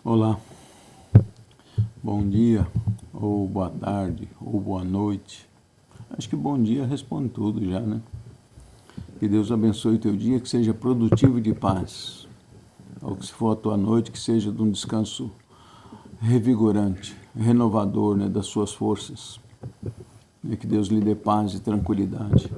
Olá, bom dia, ou boa tarde, ou boa noite. Acho que bom dia responde tudo já, né? Que Deus abençoe o teu dia, que seja produtivo e de paz. Ou que se for a tua noite, que seja de um descanso revigorante, renovador, né, das suas forças. E que Deus lhe dê paz e tranquilidade.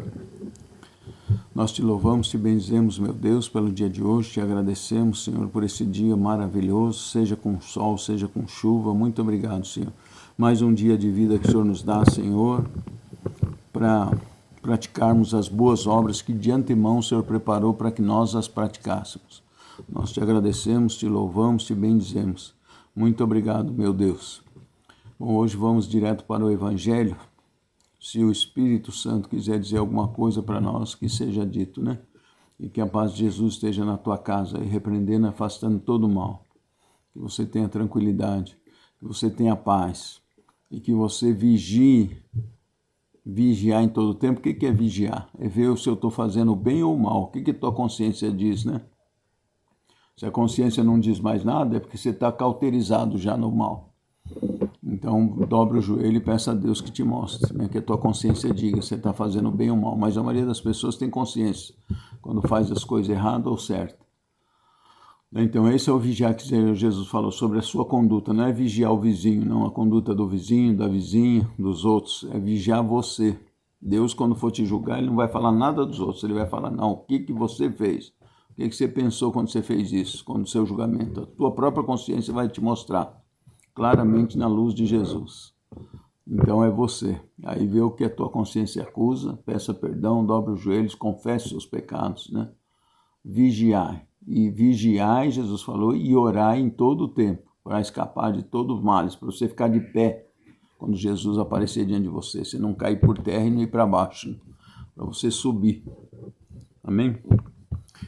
Nós te louvamos, te bendizemos, meu Deus, pelo dia de hoje, te agradecemos, Senhor, por esse dia maravilhoso, seja com sol, seja com chuva. Muito obrigado, Senhor. Mais um dia de vida que o Senhor nos dá, Senhor, para praticarmos as boas obras que de antemão o Senhor preparou para que nós as praticássemos. Nós te agradecemos, te louvamos, te bendizemos. Muito obrigado, meu Deus. Bom, hoje vamos direto para o Evangelho. Se o Espírito Santo quiser dizer alguma coisa para nós, que seja dito, né? E que a paz de Jesus esteja na tua casa, e repreendendo, afastando todo o mal. Que você tenha tranquilidade, que você tenha paz, e que você vigiar em todo o tempo. O que é vigiar? É ver se eu estou fazendo bem ou mal. O que tua consciência diz, né? Se a consciência não diz mais nada, é porque você está cauterizado já no mal. Então, dobra o joelho e peça a Deus que te mostre, né? Que a tua consciência diga se você está fazendo bem ou mal. Mas a maioria das pessoas tem consciência quando faz as coisas erradas ou certas. Então, esse é o vigiar que Jesus falou sobre a sua conduta. Não é vigiar o vizinho, não. A conduta do vizinho, da vizinha, dos outros. É vigiar você. Deus, quando for te julgar, ele não vai falar nada dos outros. Ele vai falar, não, o que você fez? O que você pensou quando você fez isso? Quando o seu julgamento? A tua própria consciência vai te mostrar claramente na luz de Jesus. Então é você. Aí vê o que a tua consciência acusa, peça perdão, dobre os joelhos, confesse seus pecados, né? Vigiai. E vigiai, Jesus falou, e orai em todo o tempo, para escapar de todos os males, para você ficar de pé quando Jesus aparecer diante de você. Você não cair por terra e não ir para baixo, né? Para você subir. Amém?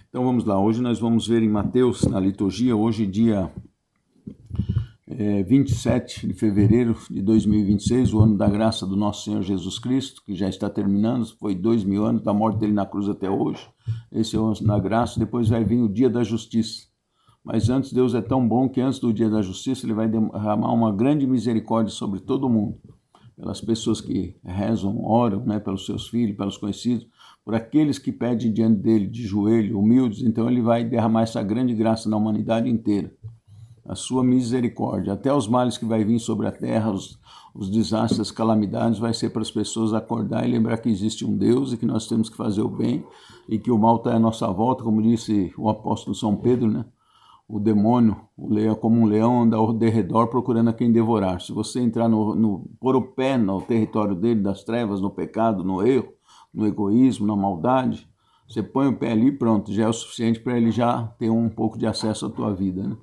Então vamos lá. Hoje nós vamos ver em Mateus, na liturgia, hoje dia 27 de fevereiro de 2026, o ano da graça do nosso Senhor Jesus Cristo, que já está terminando, foi 2000 anos da morte dele na cruz até hoje. Esse é o ano da graça. Depois vai vir o dia da justiça. Mas antes, Deus é tão bom que antes do dia da justiça ele vai derramar uma grande misericórdia sobre todo mundo, pelas pessoas que rezam, oram, né, pelos seus filhos, pelos conhecidos, por aqueles que pedem diante dele de joelho, humildes. Então ele vai derramar essa grande graça na humanidade inteira, a sua misericórdia. Até os males que vai vir sobre a terra, os desastres, as calamidades, vai ser para as pessoas acordar e lembrar que existe um Deus e que nós temos que fazer o bem e que o mal está à nossa volta, como disse o apóstolo São Pedro, né? O demônio, o leão, como um leão, anda ao derredor procurando a quem devorar. Se você entrar pôr o pé no território dele, das trevas, no pecado, no erro, no egoísmo, na maldade, você põe o pé ali, pronto, já é o suficiente para ele já ter um pouco de acesso à tua vida, né?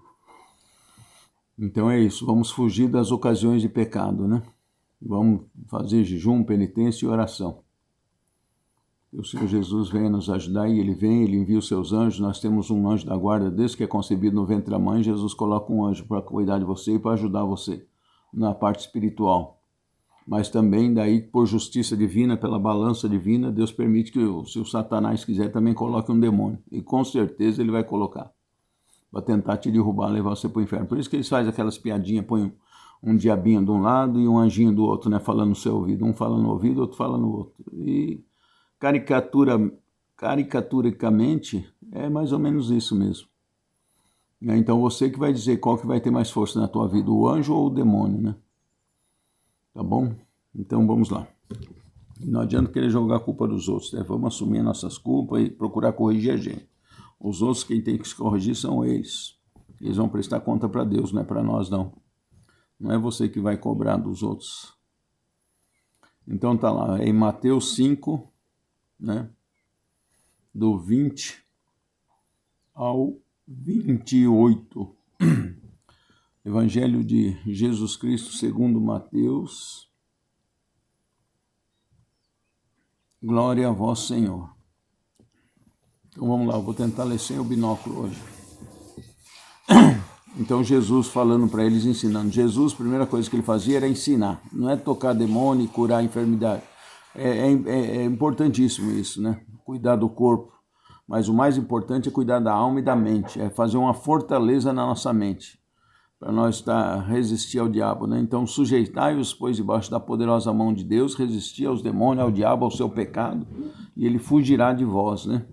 Então é isso, vamos fugir das ocasiões de pecado, né? Vamos fazer jejum, penitência e oração. Que o Senhor Jesus venha nos ajudar, e Ele vem, Ele envia os seus anjos. Nós temos um anjo da guarda, desde que é concebido no ventre da mãe, Jesus coloca um anjo para cuidar de você e para ajudar você na parte espiritual. Mas também daí, por justiça divina, pela balança divina, Deus permite que, se o Satanás quiser, também coloque um demônio. E com certeza ele vai colocar, para tentar te derrubar, levar você para o inferno. Por isso que eles fazem aquelas piadinhas, põem um diabinho de um lado e um anjinho do outro, né, falando no seu ouvido. Um fala no ouvido, outro fala no outro. E caricaturicamente é mais ou menos isso mesmo. Então você que vai dizer qual que vai ter mais força na tua vida, o anjo ou o demônio, né? Tá bom? Então vamos lá. Não adianta querer jogar a culpa dos outros, né? Vamos assumir nossas culpas e procurar corrigir a gente. Os outros, quem tem que se corrigir são eles. Eles vão prestar conta para Deus, não é para nós, não. Não é você que vai cobrar dos outros. Então tá lá, é em Mateus 5, né? Do 20 ao 28. Evangelho de Jesus Cristo segundo Mateus. Glória a vós, Senhor. Então vamos lá, eu vou tentar ler sem o binóculo hoje. Então Jesus falando para eles, ensinando. Jesus, a primeira coisa que ele fazia era ensinar. Não é tocar demônio e curar a enfermidade. É importantíssimo isso, né? Cuidar do corpo. Mas o mais importante é cuidar da alma e da mente. É fazer uma fortaleza na nossa mente, para nós resistir ao diabo, né? Então, sujeitai-os, pois, debaixo da poderosa mão de Deus, resistir aos demônios, ao diabo, ao seu pecado, e ele fugirá de vós, né?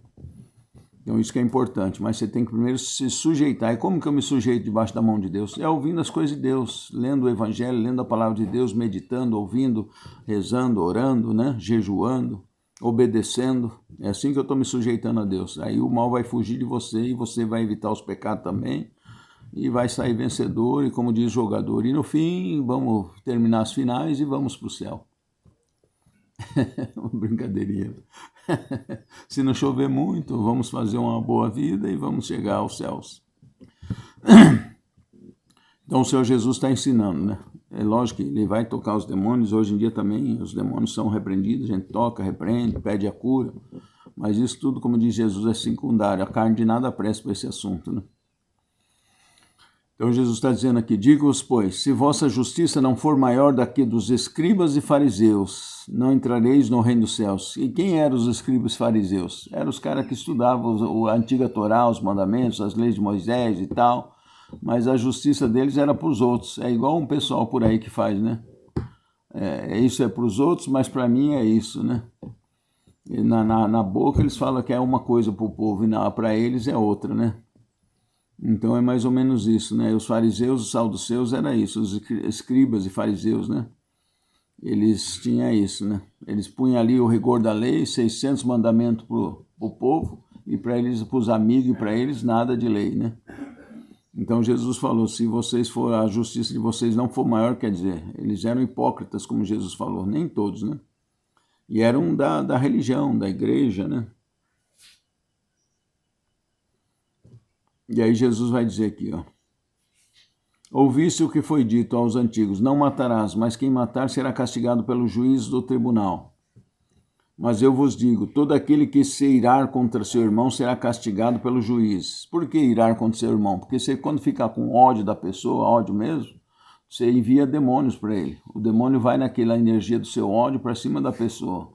Então, isso que é importante, mas você tem que primeiro se sujeitar. E como que eu me sujeito debaixo da mão de Deus? É ouvindo as coisas de Deus, lendo o Evangelho, lendo a palavra de Deus, meditando, ouvindo, rezando, orando, né? Jejuando, obedecendo. É assim que eu estou me sujeitando a Deus. Aí o mal vai fugir de você e você vai evitar os pecados também e vai sair vencedor e, como diz o jogador, e no fim vamos terminar as finais e vamos para o céu. Brincadeirinha. Se não chover muito, vamos fazer uma boa vida e vamos chegar aos céus. Então o Senhor Jesus está ensinando, né? É lógico que ele vai tocar os demônios. Hoje em dia também os demônios são repreendidos, a gente toca, repreende, pede a cura. Mas isso tudo, como diz Jesus, é secundário. A carne de nada presta para esse assunto, né? Então Jesus está dizendo aqui, digo-vos, pois, se vossa justiça não for maior da que dos escribas e fariseus, não entrareis no reino dos céus. E quem eram os escribas e fariseus? Eram os caras que estudavam a antiga Torá, os mandamentos, as leis de Moisés e tal, mas a justiça deles era para os outros. É igual um pessoal por aí que faz, né? Isso é para os outros, mas para mim é isso, né? E na boca eles falam que é uma coisa para o povo e para eles é outra, né? Então é mais ou menos isso, né? Os fariseus, os saduceus era isso, os escribas e fariseus, né? Eles tinham isso, né? Eles punham ali o rigor da lei, 600 mandamentos para o povo, e para eles, para os amigos e para eles, nada de lei, né? Então Jesus falou, se vocês for, a justiça de vocês não for maior, quer dizer, eles eram hipócritas, como Jesus falou, nem todos, né? E eram da religião, da igreja, né? E aí Jesus vai dizer aqui, ó. Ouviste o que foi dito aos antigos, não matarás, mas quem matar será castigado pelo juízo do tribunal. Mas eu vos digo, todo aquele que se irar contra seu irmão será castigado pelo juiz. Por que irar contra seu irmão? Porque você, quando ficar com ódio da pessoa, ódio mesmo, você envia demônios para ele. O demônio vai naquela energia do seu ódio para cima da pessoa.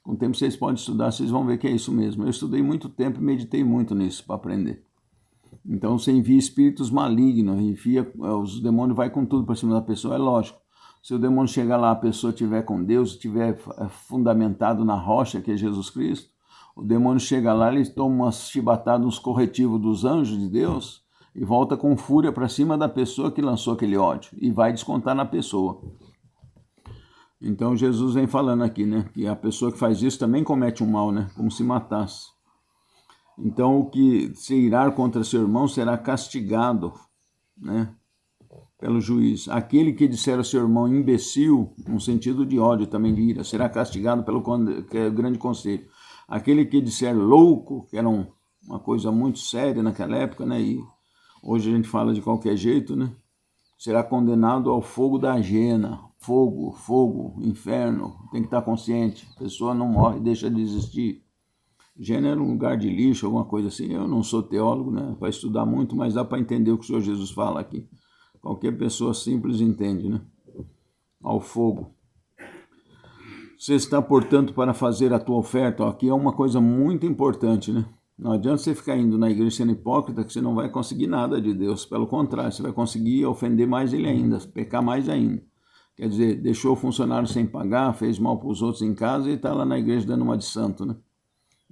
Com o tempo vocês podem estudar, vocês vão ver que é isso mesmo. Eu estudei muito tempo e meditei muito nisso para aprender. Então você envia espíritos malignos, os demônios vai com tudo para cima da pessoa, é lógico. Se o demônio chegar lá, a pessoa estiver com Deus, estiver fundamentado na rocha, que é Jesus Cristo, o demônio chega lá, ele toma umas chibatadas, uns corretivos dos anjos de Deus e volta com fúria para cima da pessoa que lançou aquele ódio e vai descontar na pessoa. Então Jesus vem falando aqui, né, que a pessoa que faz isso também comete um mal, né, como se matasse. Então, o que se irar contra seu irmão será castigado, né, pelo juiz. Aquele que disser ao seu irmão imbecil, no sentido de ódio também de ira, será castigado pelo grande conselho. Aquele que disser louco, que era uma coisa muito séria naquela época, né, e hoje a gente fala de qualquer jeito, né, será condenado ao fogo da jena. Fogo, inferno, tem que estar consciente. A pessoa não morre, deixa de existir. Gênero é um lugar de lixo, alguma coisa assim. Eu não sou teólogo, né, para estudar muito, mas dá para entender o que o Senhor Jesus fala aqui. Qualquer pessoa simples entende, né? Ao fogo. Você está, portanto, para fazer a tua oferta. Aqui é uma coisa muito importante, né? Não adianta você ficar indo na igreja sendo hipócrita, que você não vai conseguir nada de Deus. Pelo contrário, você vai conseguir ofender mais ele ainda, pecar mais ainda. Quer dizer, deixou o funcionário sem pagar, fez mal para os outros em casa e está lá na igreja dando uma de santo, né?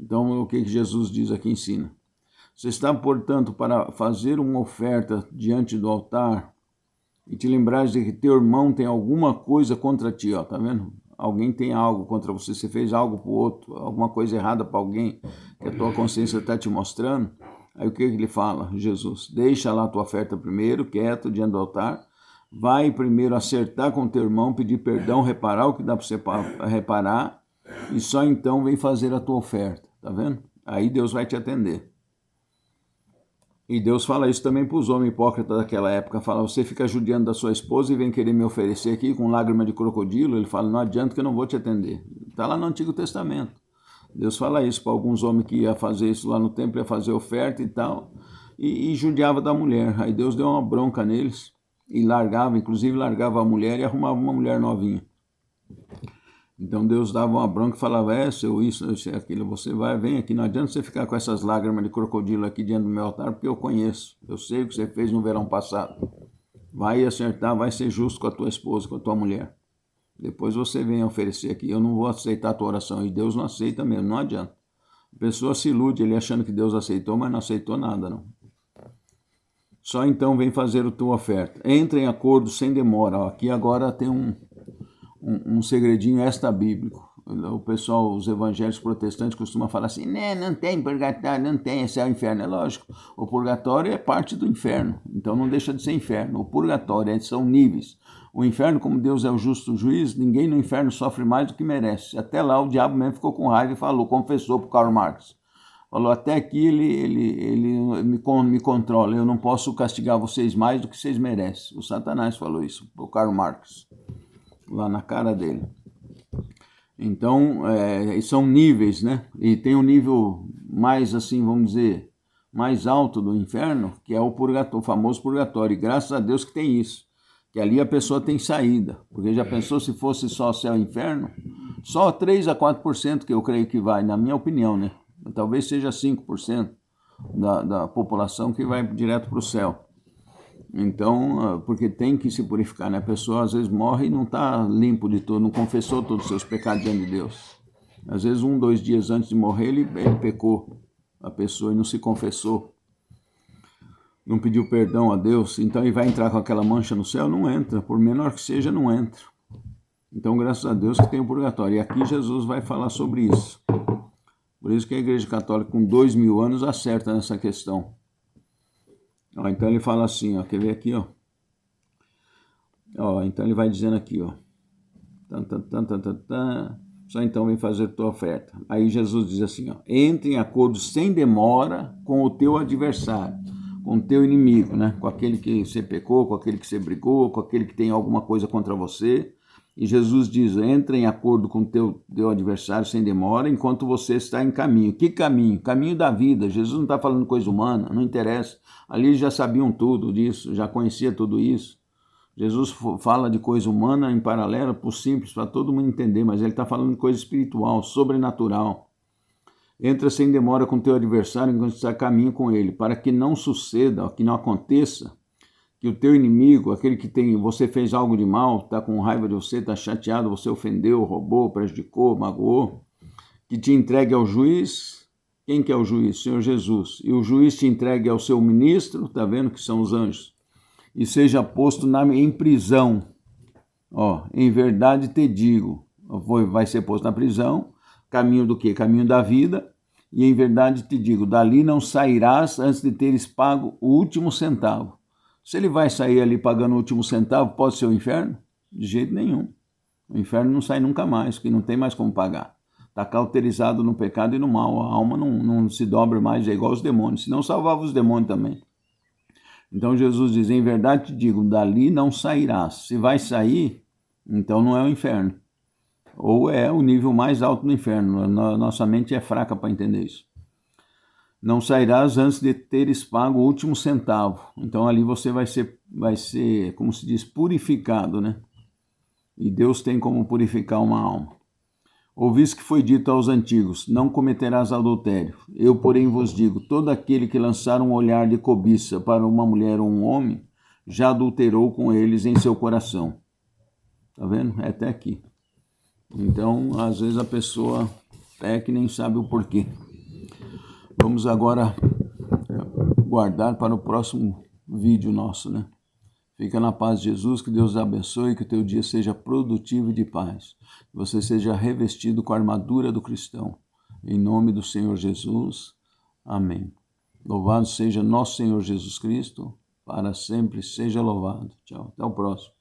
Então, o que Jesus diz aqui, ensina. Você está, portanto, para fazer uma oferta diante do altar e te lembrares de que teu irmão tem alguma coisa contra ti, ó, tá vendo? Alguém tem algo contra você, você fez algo para o outro, alguma coisa errada para alguém que a tua consciência está te mostrando. Aí o que ele fala? Jesus, deixa lá a tua oferta primeiro, quieto, diante do altar, vai primeiro acertar com teu irmão, pedir perdão, reparar o que dá para você reparar e só então vem fazer a tua oferta. Tá vendo? Aí Deus vai te atender. E Deus fala isso também para os homens hipócritas daquela época. Fala, você fica judiando da sua esposa e vem querer me oferecer aqui com lágrima de crocodilo. Ele fala, não adianta que eu não vou te atender. Está lá no Antigo Testamento. Deus fala isso para alguns homens que iam fazer isso lá no templo, ia fazer oferta e tal. E judiava da mulher. Aí Deus deu uma bronca neles e largava, inclusive largava a mulher e arrumava uma mulher novinha. Então Deus dava uma bronca e falava, isso, aquilo, você vem aqui, não adianta você ficar com essas lágrimas de crocodilo aqui diante do meu altar, porque eu conheço, eu sei o que você fez no verão passado. vai acertar, vai ser justo com a tua esposa, com a tua mulher. Depois você vem oferecer aqui, eu não vou aceitar a tua oração, e Deus não aceita mesmo, não adianta. A pessoa se ilude, ele achando que Deus aceitou, mas não aceitou nada, não. Só então vem fazer a tua oferta. Entra em acordo sem demora. Aqui agora tem um segredinho extra-bíblico. O pessoal, os evangélicos protestantes costumam falar assim, não tem purgatório, não tem, esse é o inferno. É lógico, o purgatório é parte do inferno, então não deixa de ser inferno. O purgatório são níveis. O inferno, como Deus é o justo juiz, ninguém no inferno sofre mais do que merece. Até lá o diabo mesmo ficou com raiva e falou, confessou para o Karl Marx. Falou, até aqui ele me controla, eu não posso castigar vocês mais do que vocês merecem. O Satanás falou isso, o Karl Marx, lá na cara dele. Então, são níveis, né? E tem um nível mais, assim, vamos dizer, mais alto do inferno, que é o purgatório, o famoso purgatório. E graças a Deus que tem isso, que ali a pessoa tem saída. Porque já pensou se fosse só céu e inferno? Só 3 a 4% que eu creio que vai, na minha opinião, né? Talvez seja 5% da população que vai direto para o céu. Então, porque tem que se purificar, né? A pessoa às vezes morre e não está limpo de tudo, não confessou todos os seus pecados diante de Deus. Às vezes 1, 2 dias antes de morrer ele pecou, a pessoa, e não se confessou. Não pediu perdão a Deus, então ele vai entrar com aquela mancha no céu? Não entra, por menor que seja, não entra. Então, graças a Deus que tem o purgatório. E aqui Jesus vai falar sobre isso. Por isso que a Igreja Católica, com 2000 anos, acerta nessa questão. Então ele fala assim, quer ver aqui, então ele vai dizendo aqui, só então vem fazer tua oferta. Aí Jesus diz assim, entre em acordo sem demora com o teu adversário, com o teu inimigo, né? Com aquele que você pecou, com aquele que você brigou, com aquele que tem alguma coisa contra você. E Jesus diz, entra em acordo com o teu adversário sem demora, enquanto você está em caminho. Que caminho? Caminho da vida. Jesus não está falando coisa humana, não interessa. Ali eles já sabiam tudo disso, já conhecia tudo isso. Jesus fala de coisa humana em paralelo, por simples, para todo mundo entender, mas ele está falando de coisa espiritual, sobrenatural. Entra sem demora com o teu adversário enquanto está em caminho com ele, para que não suceda, que não aconteça, que o teu inimigo, aquele que você fez algo de mal, está com raiva de você, está chateado, você ofendeu, roubou, prejudicou, magoou, que te entregue ao juiz. Quem que é o juiz? Senhor Jesus. E o juiz te entregue ao seu ministro, está vendo que são os anjos, e seja posto em prisão. Em verdade te digo, vai ser posto na prisão, caminho do quê? Caminho da vida, e em verdade te digo, dali não sairás antes de teres pago o último centavo. Se ele vai sair ali pagando o último centavo, pode ser o inferno? De jeito nenhum. O inferno não sai nunca mais, porque não tem mais como pagar. Está cauterizado no pecado e no mal. A alma não se dobra mais, é igual aos demônios. Senão salvava os demônios também. Então Jesus diz, em verdade te digo, dali não sairás. Se vai sair, então não é o inferno. Ou é o nível mais alto do inferno. Nossa mente é fraca para entender isso. Não sairás antes de teres pago o último centavo. Então ali você vai ser, como se diz, purificado, né? E Deus tem como purificar uma alma. Ouvis que foi dito aos antigos, não cometerás adultério. Eu, porém, vos digo, todo aquele que lançar um olhar de cobiça para uma mulher ou um homem, já adulterou com eles em seu coração. Tá vendo? É até aqui. Então, às vezes a pessoa que nem sabe o porquê. Vamos agora guardar para o próximo vídeo nosso, né? Fica na paz de Jesus, que Deus abençoe, que o teu dia seja produtivo e de paz. Que você seja revestido com a armadura do cristão. Em nome do Senhor Jesus. Amém. Louvado seja nosso Senhor Jesus Cristo, para sempre seja louvado. Tchau. Até o próximo.